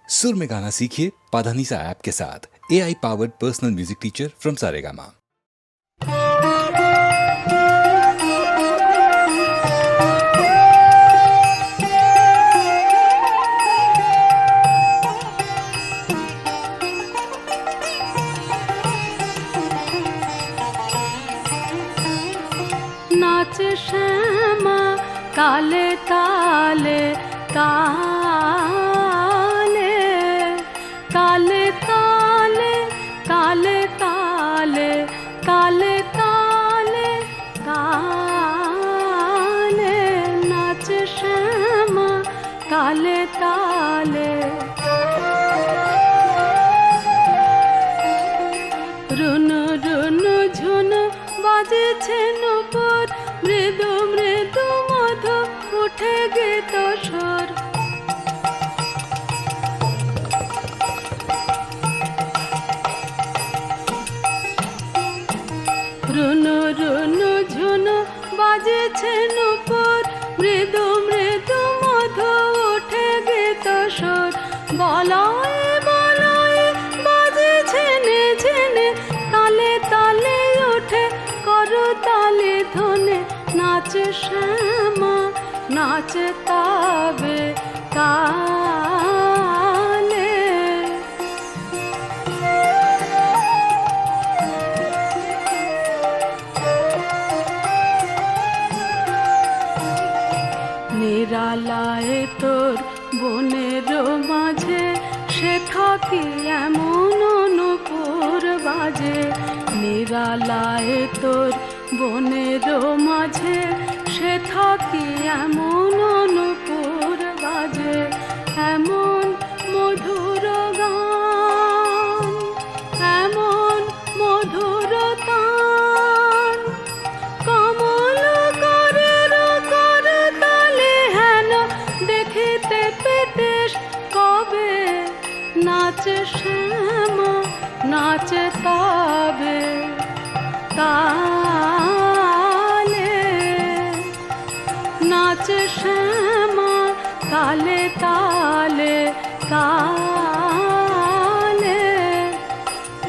सुर में गाना सीखिए पाधानीसा ऐप के साथ। AI powered personal music teacher from Saregama. नाच श्यामा काले काले काले काले काले काले काले काले काले काले नाच श्यामा काले काले रुनु रुनु झुनु বাজেছে নূপুর মৃদু মৃদু মধু উঠে গীত স্বর রুনু রুনু ঝুনু বাজেছে নূপুর মৃদু মৃদু মধু উঠে গীত স্বর বলয়ে বলয়ে বাজেছে নে ঝেনে তালে তালে উঠে করো তালে ধনে নাচ শ্যামা নাচ তবে কালে নিরালায় তোর বনের মাঝে সে থাকি এমন অনুপুর বাজে নিরালায় তোর বনের মাঝে সে থাকি এমন অনুপুর বাজে এমন মধুর গান এমন মধুর তান কমল করের কর তালে হেন দেখিতে পেতেশ কবে নাচ শ্যামা নাচ তবে কালে নাচ শ্যামা কালে কালে কালে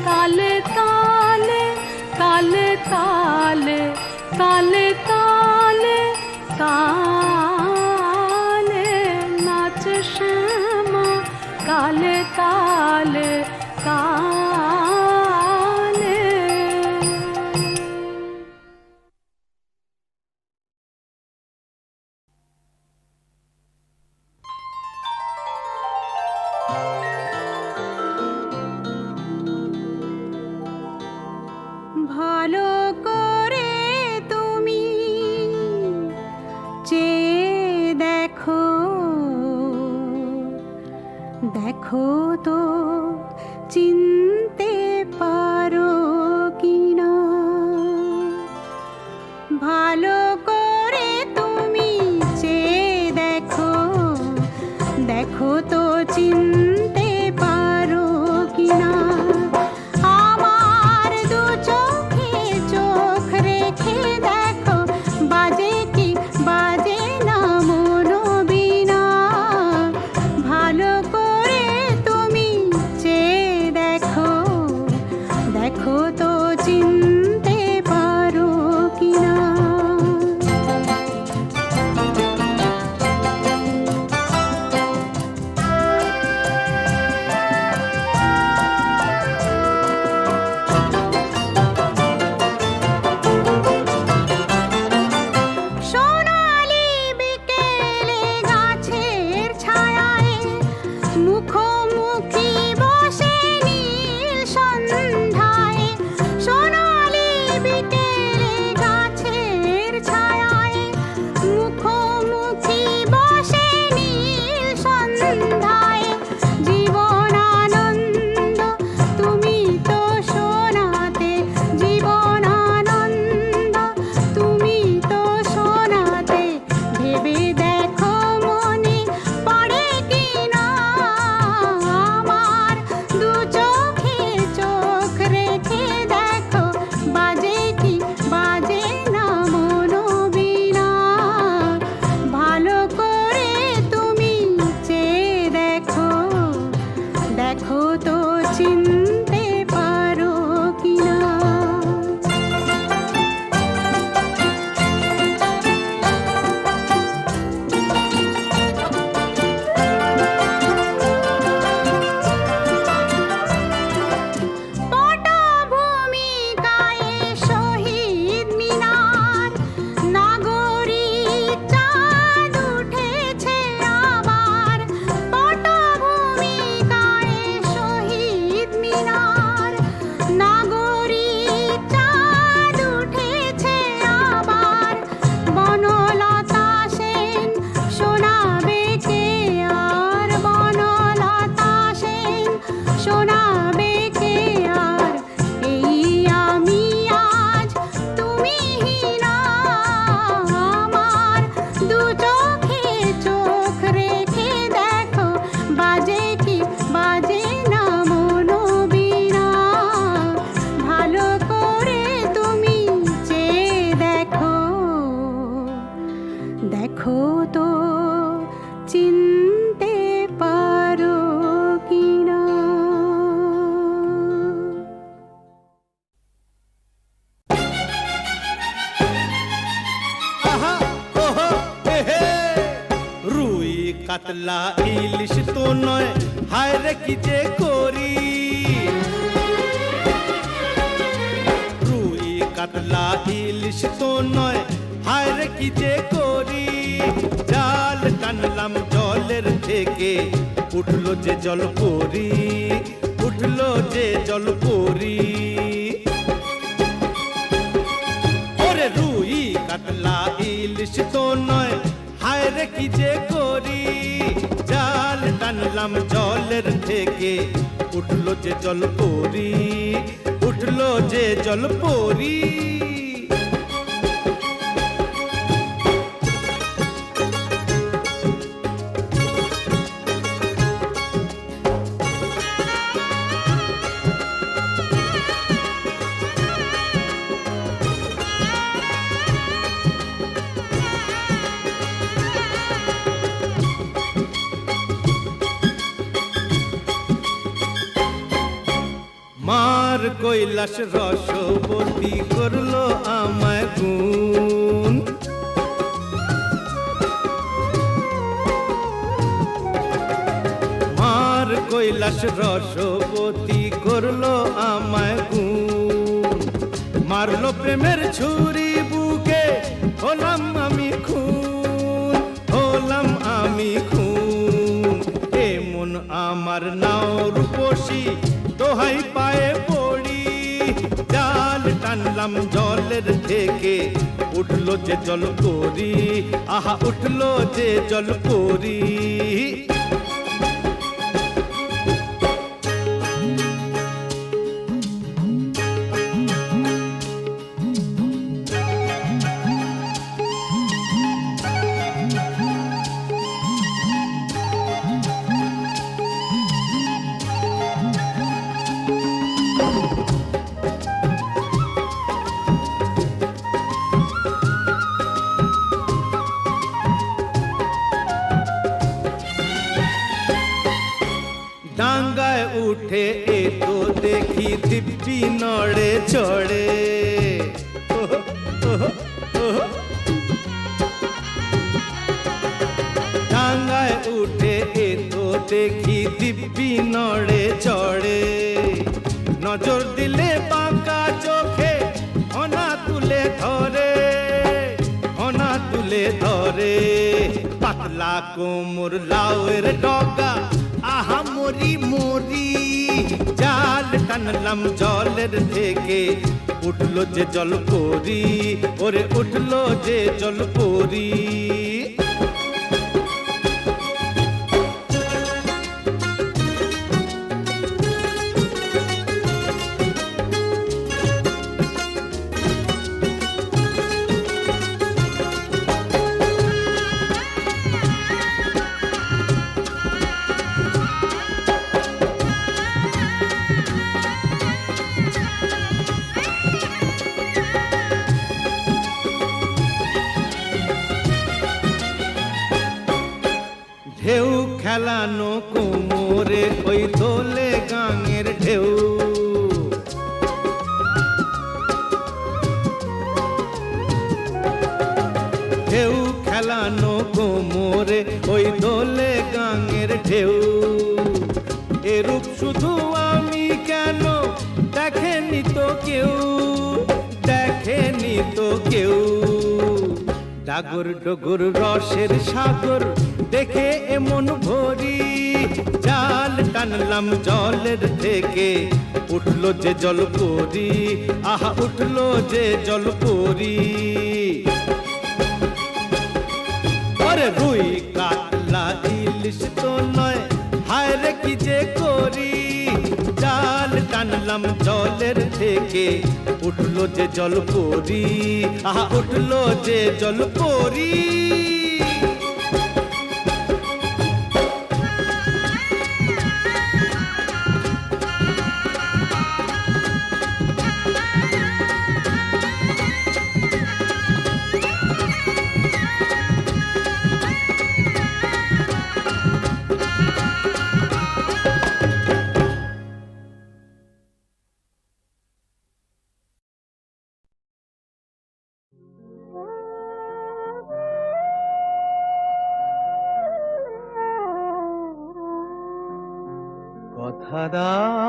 কালে কালে কালে কালে কালে কালে কালে নাচ শ্যামা কালে কালে কালে ভালো করে তুমি চেয়ে দেখো দেখো তো চিনতে পারো কিনা ভালো করে তুমি চেয়ে দেখো দেখো তো চিনতে পারো কিনা আমার দু চোখে চোখ রেখে দেখো বাজে কি বাজে না মনো বিনা ভালো করে তুমি চেয়ে দেখো দেখো তো চিনতে পারো কিনা শোনাবে কে আর এই আমি আজ তুমিহীনা আমার দু চোখে চোখ রেখে দেখো বাজে কি বাজে না মনোবীণা ভালো করে তুমি চেয়ে দেখো দেখো তো চিনতে পারো কিনা আহা ওহো এহে রুই কাতলা ইলিশ তো নয় হায় রে কি যে করি রুই কাতলা ইলিশ তো নয় হায় রে কি যে করি জাল টানলাম জলের থেকে উঠলো যে জল পরি উঠলো যে জল পরি ওরে রুই কাতলা ইলিশ তো নয় হায় রে কি যে করি জাল টানলাম জলের থেকে উঠলো যে জল পরি উঠলো যে জল পরি মার কৈলাস রসবতী করলো আমায় গুণ মার কৈলাস রসবতী করলো আমায় গুণ মারলো প্রেমের ছুরি বুকে হলাম আমি খুন হলাম আমি খুন এমন আমার নাও রূপসী দোহাই পায়ে পড়ি জাল টানলাম জলের থেকে উঠলো যে জল পরি আহা উঠলো যে জল পরি ডাঙ্গায় উঠে এ তো দেখি দিব্যি নড়ে চড়ে ডাঙ্গায় উঠে এ তো দেখি দিব্যি নড়ে চড়ে নজর দিলে বাঁকা চোখে অনা তুলে ধরে অনা তুলে ধরে পাতলা কোমর লাউয়ের ডগা আহা মরি মরি জাল টানলাম জলের থেকে উঠলো যে জল পরি ওরে উঠলো যে জল পরি ঢেউ খেলানো কোমরে ওই দোলে গাঙের ঢেউ ঢেউ খেলানো কোমরে ওই দোলে গাঙের ঢেউ এরূপ শুধু আমি কেন দেখেনি তো কেউ দেখেনি তো কেউ ডাগর ডগর রসের সাগর দেখে এমন ভরি জাল টানলাম জলের থেকে উঠলো যে জল পরি আহা উঠলো যে জল পরি আরে রুই কাতলা ইলিশ তো নয় হায় রে কি যে করি টানলাম জলের থেকে, উঠলো যে জলপরি, আহা উঠলো যে জলপরি। কথা দাও,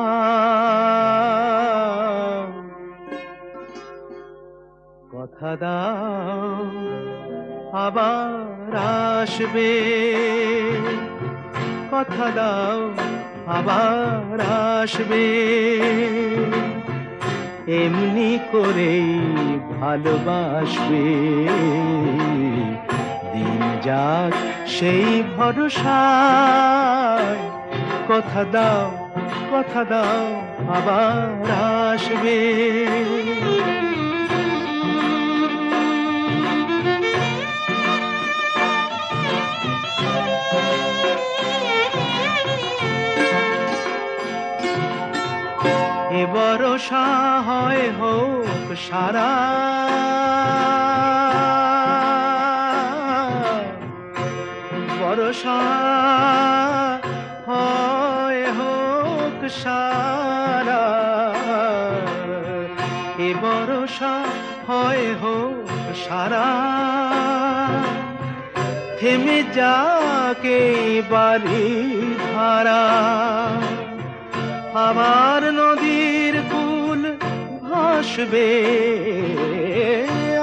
কথা দাও, আবার আসবে। কথা দাও, আবার আসবে। এমনি করেই ভালোবাসবে। দিন যাক সেই ভরসায়। কথা দাও, কথা দাও, আবার আসবে। এ ভরসা হয় হোক সারা, ভরসা হয় হোক সারা। এ ভরসা হয় হোক সারা। থেমে যাকে বাড়ি ধারা, আবার নদীর কূল ভাসবে।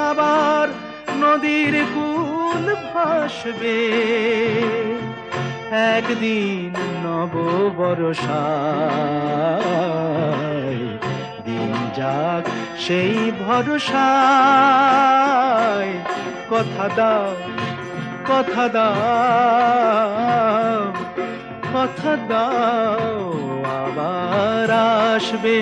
আবার নদীর কূল ভাসবে। একদিন নব বরষায়। দিন যাক সেই ভরসায়। কথা দাও, কথা দাও, কথা দাও, আবার আসবে।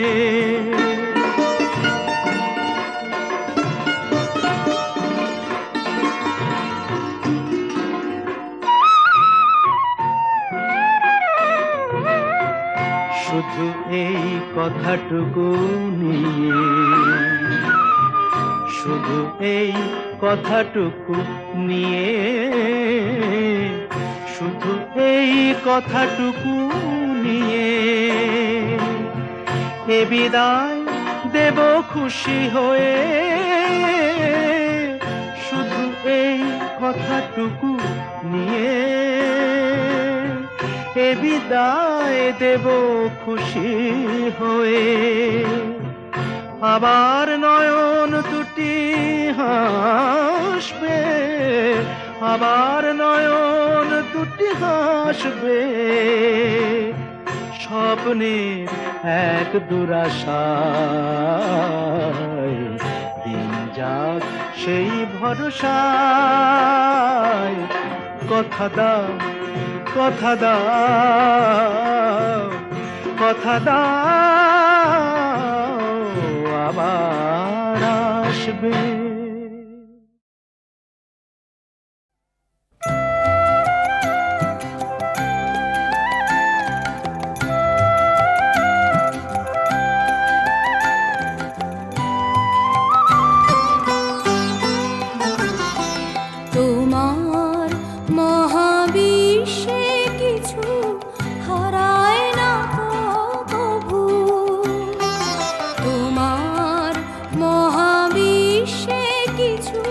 শুধু এই কথাটুকু নিয়ে, শুধু এই কথাটুকু নিয়ে, শুধু এই কথাটুকু নিয়ে এ বিদায় দেব খুশি হয়ে। শুধু এই কথাটুকু নিয়ে এ বিদায় দেব খুশি হয়ে। আবার নয়ন দুটি হাসবে। আবার নয়ন দুটি হাসবে। স্বপ্নের এক দুরাশায়। দিন যাক সেই ভরসায়। কথা দাও, কথা দাও, কথা দাও, আবার আসবে। তোমার মহাবিশ্বে কিছু হারায় না কভু। তোমার মহাবিশ্বে কিছু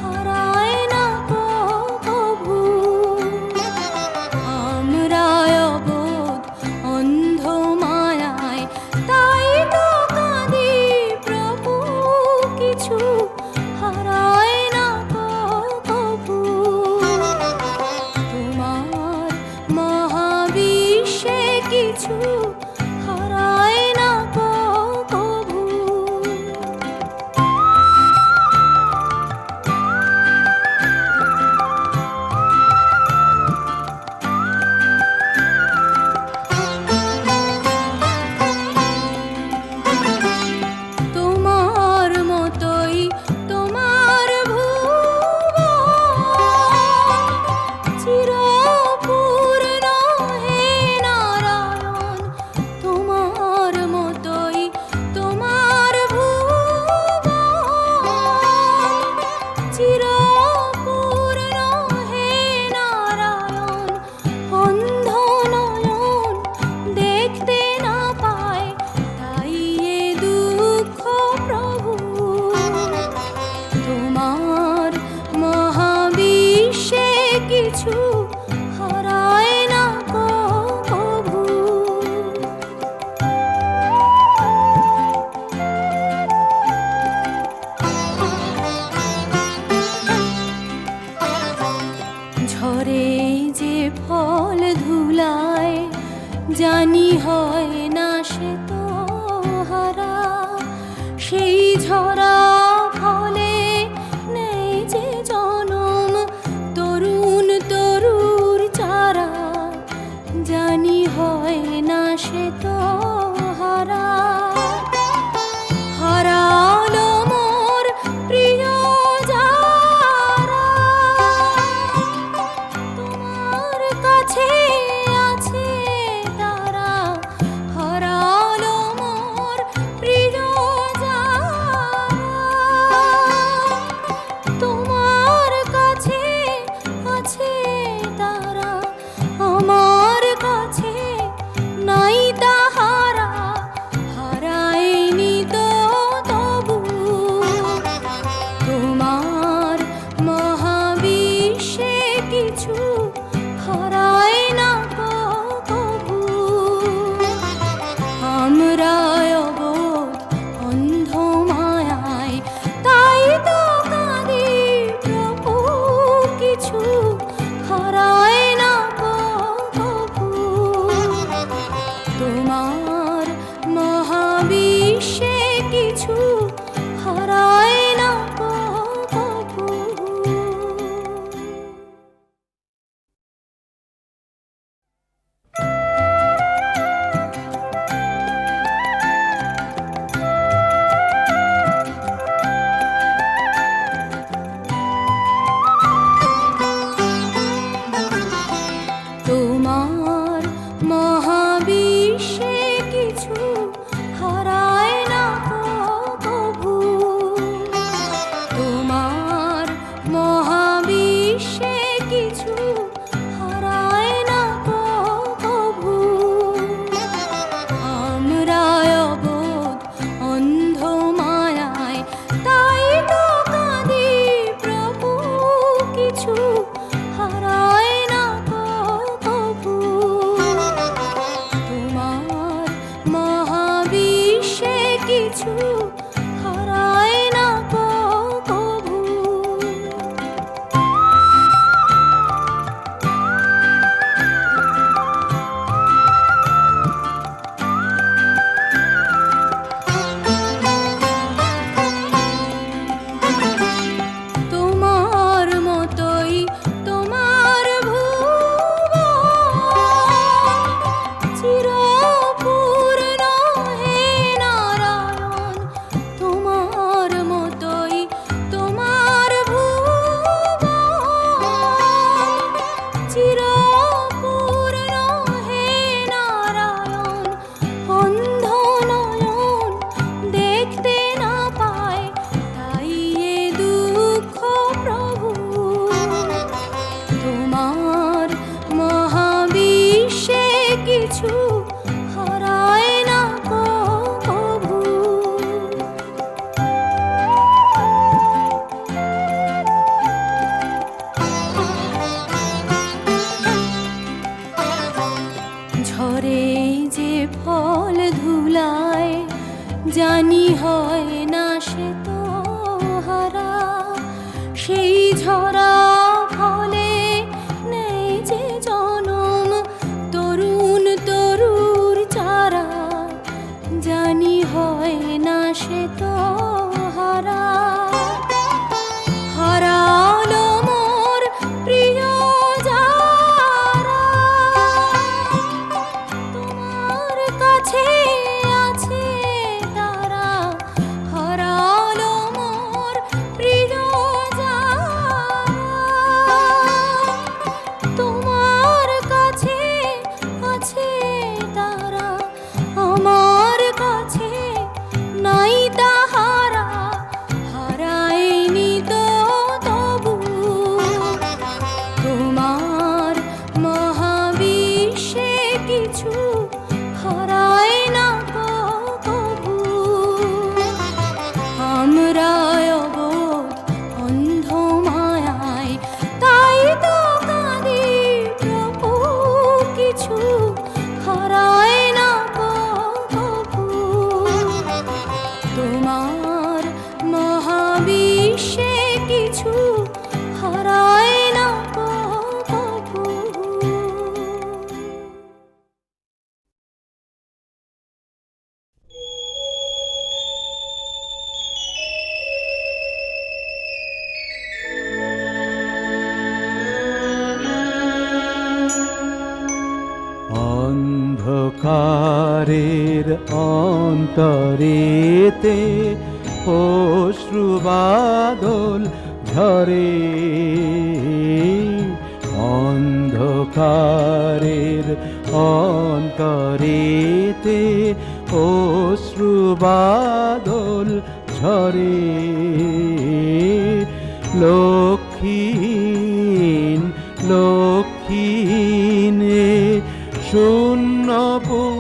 হারায় না কভু। আমরা অবোধ অন্ধ মায়ায়, তাই তো কাঁদি প্রভু। কিছু হারায় না কভু। তোমার মহাবিশ্বে কিছু হারায় না কভু। জানি হয় না সে তো হারা, সেই ঝরা ফলে নেই যে জনম, তরুণ তরুর চারা, জানি হয় না সে তো হারা। হারালো মোর প্রিয় যারা, তোমার কাছে আছে তারা। হারালো মোর প্রিয় যারা, তোমার কাছে আছে তারা। আমার কাছে নাই তাহারা, হারায়নি তো তবু। তোমার মহাবিশ্বে কিছু হারায় না কবু। আমরা অবোধ অন্ধ মায়ায়, তাই তো কাঁদি প্রভু, কিছু হারায় না কবু। তোমার মহাবিশ্বে কিছু হারায় না কবু। তোমার মহাবিশ্বে কিছু হারায় না কবু। তোমার মহাবিশ্বে কিছু হারায় না কবু। আমরা অবোধ অন্ধ মায়ায়, তাই তো কাঁদি প্রভু, কিছু হারায় না কবু। তোমার মহাবিশ্বে কিছু হারায় না কবু। তোমার মতোই তোমার ভুবন, চিরপূর্ণ হে নারায়ণ। তোমার মতোই তোমার ভুবন, চিরপূর্ণ হে নারায়ণ। অন্ধ নয়ন দেখতে না পায়, তাই এ দুঃখ প্রভু। তোমার মহাবিশ্বে কিছু হারায় না কবু। ঝরে যে ফল ধুলায়, জানি হয় না সে তো হারা, সেই ঝরা ফলে নেই যে জনম, তরুণ তরুর চারা, জানি হয় না সে তো হারা। হারালো মোর প্রিয় যারা, তোমার কাছে আছে তারা। হারালো মোর প্রিয় যারা, তোমার কাছে আছে তারা। আমার কাছে নাই তাহারা, হারায়নি তো তবু। তোমার মহাবিশ্বে কিছু হারায় না কবু। আমরা অবোধ অন্ধ মায়ায়, তাই তো কাঁদি প্রভু, কিছু হারায় না কবু। তোমার মহাবিশ্বে কিছু হারায় না কবু। অন্ধকারের অন্তরেতে অশ্রুবাদল ঝরে, অন্ধকারের অন্তরেতে অশ্রুবাদল ঝরে, লক্ষ্মীহীন লক্ষ্মীহীনে শূন্যপুরী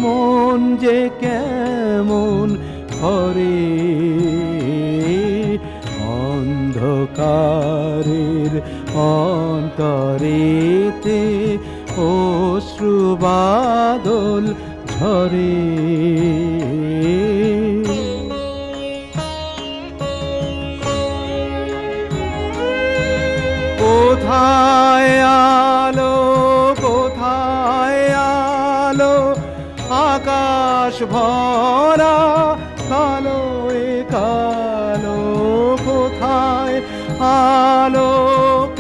মন যে কেমন ভরে, অন্ধকারের অন্তরেতে অশ্রুবাদল ঝরে। কোথায় আলো কোথায় আলো, আকাশ ভরা কালো এ কালো, কোথায় আলো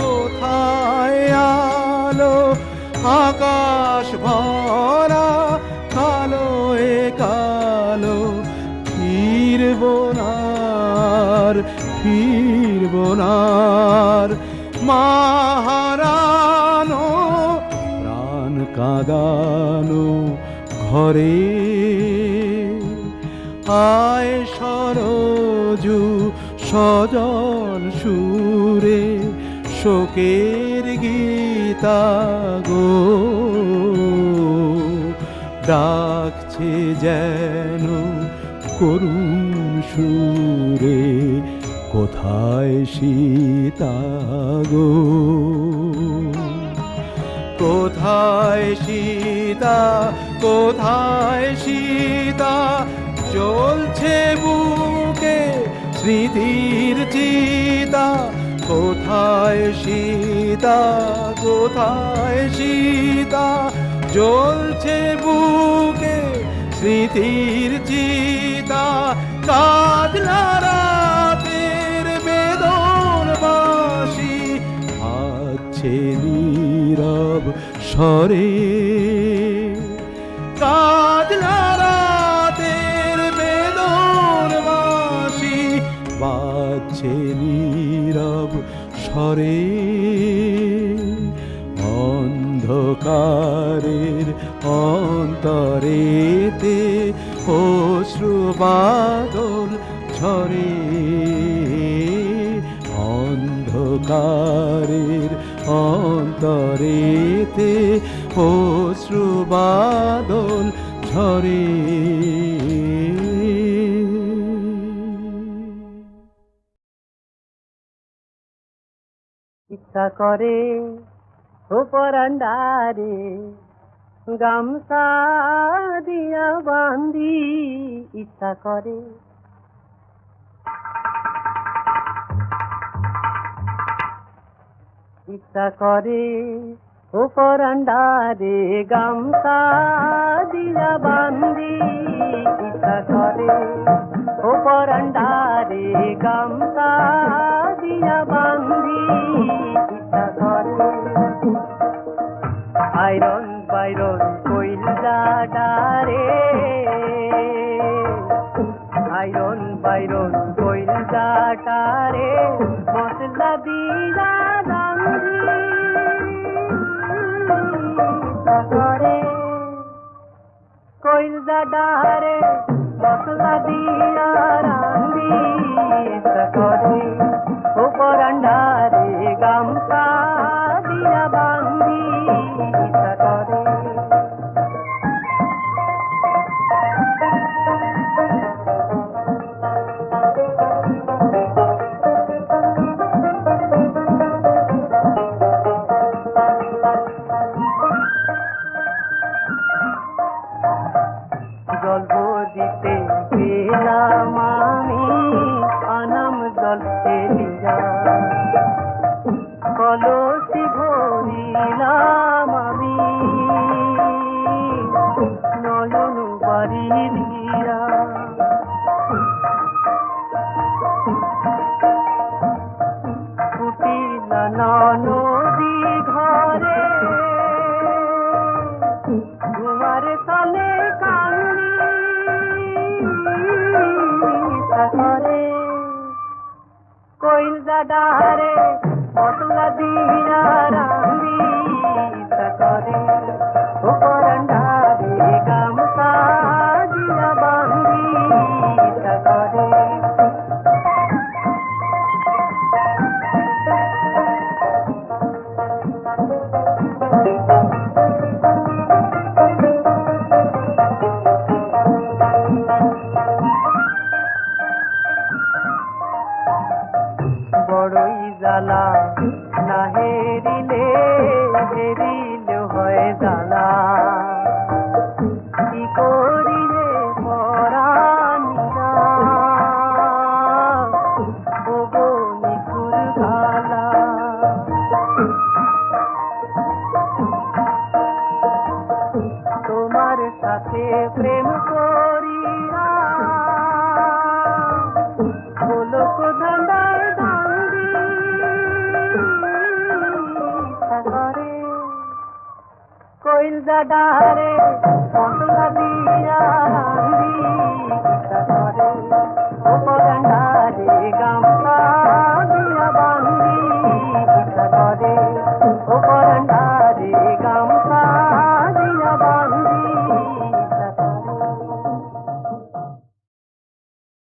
কোথায় আলো, আকাশ ভরা কালো এ কালো, ফিরব না আর ফিরব না আর, মাহারানো প্রাণ কাঁদানো ঘরে, আয় সরজু সজল সুরে শোকের গীতা গো, ডাকছে যেন করুণ সুরে, কোথায় সীতা গো, কোথায় সীতা কোথায় সীতা, জ্বলছে বুকে স্মৃতির চিতা, কোথায় সীতা কোথায় সীতা, জ্বলছে বুকে স্মৃতির চিতা, কাজলা রাতের বেদন বাঁশি আছে নীরব স্বরে, কাজলা রাতের বেদন বাঁশি বাজছে নীরব স্বরে, অন্ধকারের অন্তরেতে অশ্রুবাদল ঝরে, অন্ধকারের অন্তরেতে অশ্রুবাদল ঝরে। ইচ্ছা করে উপরান্ডারে গামছা দিয়া বান্ধি, ইচ্ছা করে ইচ্ছা করে উপরান্ডারে গামছা দিয়া বান্ধি, ইচ্ছা করে উপরান্ডারে গামছা দিয়া বান্ধি, ইচ্ছা করে আইরন বাইরন কইলা ডারে, আইরন বাইরন কইলা ডারে, মশলা দিয়া রান্ধি, ইচ্ছা করে কইলা ডারে মশলা দিয়া রান্ধি, ইচ্ছা করে উপরান্ডারে গামছা দিয়া বান্ধি, ইচ্ছা করে গল্প দিতে গেলাম আমি আনাম জল ফেলিয়া, কলসি ভরিলাম আমি নয়ন বাড়ি দিয়া, ফুটিলা নদী ঘরে বারে চলে কান্দি করে কইল জাডারে মশলা দিয়া রান্দি করে উপরন্ডারে গামছা দিয়া বান্দি করে বড়ই জ্বালা না হেরিলে হেরিলে হয় জ্বালা কি করিলে পরাণীরা ওগো নিখুর ভালা তোমার সাথে প্রেম করিয়া গোলক ধান্দায় দান্দি করে কইল জাডারে মশলা দিয়া